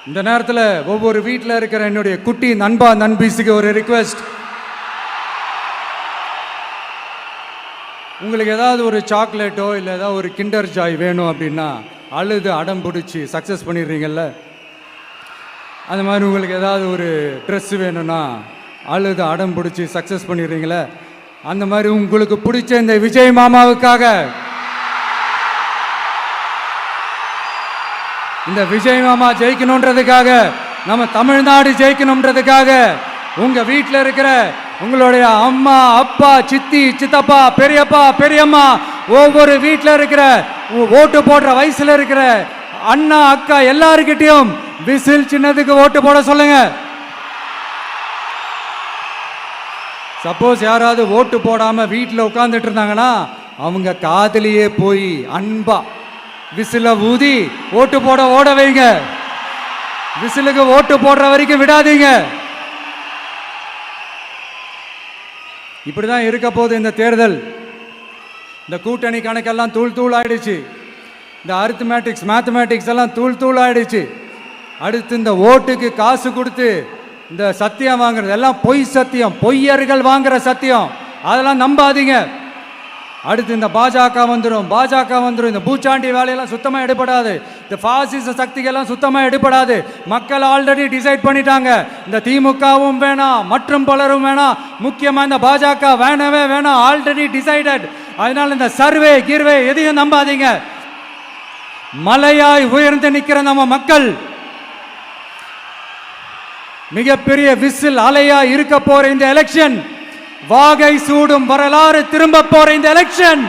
இந்த நேரத்தில் ஒவ்வொரு வீட்டில் இருக்கிற என்னுடைய குட்டி நண்பா நண்பீஸுக்கு ஒரு ரிக்வெஸ்ட். உங்களுக்கு ஏதாவது ஒரு சாக்லேட்டோ இல்லை ஏதாவது ஒரு கிண்டர் ஜாய் வேணும் அப்படின்னா அழுது அடம் பிடிச்சி சக்ஸஸ் பண்ணிடுறீங்கல்ல, அந்த மாதிரி உங்களுக்கு ஏதாவது ஒரு ட்ரெஸ் வேணும்னா அழுது அடம் பிடிச்சி சக்ஸஸ் பண்ணிடுறீங்களே, அந்த மாதிரி உங்களுக்கு பிடிச்ச இந்த விஜய் மாமாவுக்காக, இந்த விஜய் மாமா ஜெயிக்கணுன்றதுக்காக, நம்ம தமிழ்நாடு ஜெயிக்கணுன்றதுக்காக உங்க வீட்டில் இருக்கிற உங்களுடைய அம்மா அப்பா சித்தி சித்தப்பா பெரியப்பா பெரியம்மா ஒவ்வொரு வீட்டில் இருக்கிற ஓட்டு போடுற வயசுல இருக்கிற அண்ணா அக்கா எல்லாருக்கிட்டையும் விசில் சின்னதுக்கு ஓட்டு போட சொல்லுங்க. சப்போஸ் யாராவது ஓட்டு போடாம வீட்டில் உட்கார்ந்துட்டு இருந்தாங்கன்னா அவங்க காதலியே போய் அன்பா விசில ஊதி ஓட்டு போட ஓட வைங்க. விசிலுக்கு ஓட்டு போடுற வரைக்கும் விடாதீங்க. இப்படிதான் இருக்க போது இந்த தேர்தல். இந்த கூட்டணி கணக்கெல்லாம் தூள் தூள் ஆயிடுச்சு. இந்த அரித்மேட்டிக்ஸ் மேத்தமேட்டிக்ஸ் எல்லாம் தூள் தூள் ஆயிடுச்சு. அடுத்து இந்த ஓட்டுக்கு காசு கொடுத்து இந்த சத்தியம் வாங்குறது எல்லாம் பொய் சத்தியம், பொய்யர்கள் வாங்குற சத்தியம், அதெல்லாம் நம்பாதீங்க. அடுத்து இந்த பாஜக வந்துடும், இந்த பூச்சாண்டி வேலையெல்லாம் சுத்தமாக எடுபடாது. இந்த பாசிச சக்திகள்லாம் சுத்தமாக எடுபடாது. மக்கள் ஆல்ரெடி டிசைட் பண்ணிட்டாங்க. இந்த திமுகவும் வேணாம், மற்றும் பலரும் வேணாம், முக்கியமாக இந்த பாஜக வேணவே வேணாம், ஆல்ரெடி டிசைடட். அதனால இந்த சர்வே கிர்வே எதையும் நம்பாதீங்க. மலையாய் உயர்ந்து நிற்கிற நம்ம மக்கள் மிகப்பெரிய விசில் அலையா இருக்க போற இந்த எலெக்ஷன், வாகை சூடும் வரலாறு திரும்ப போற இந்த எலெக்ஷன்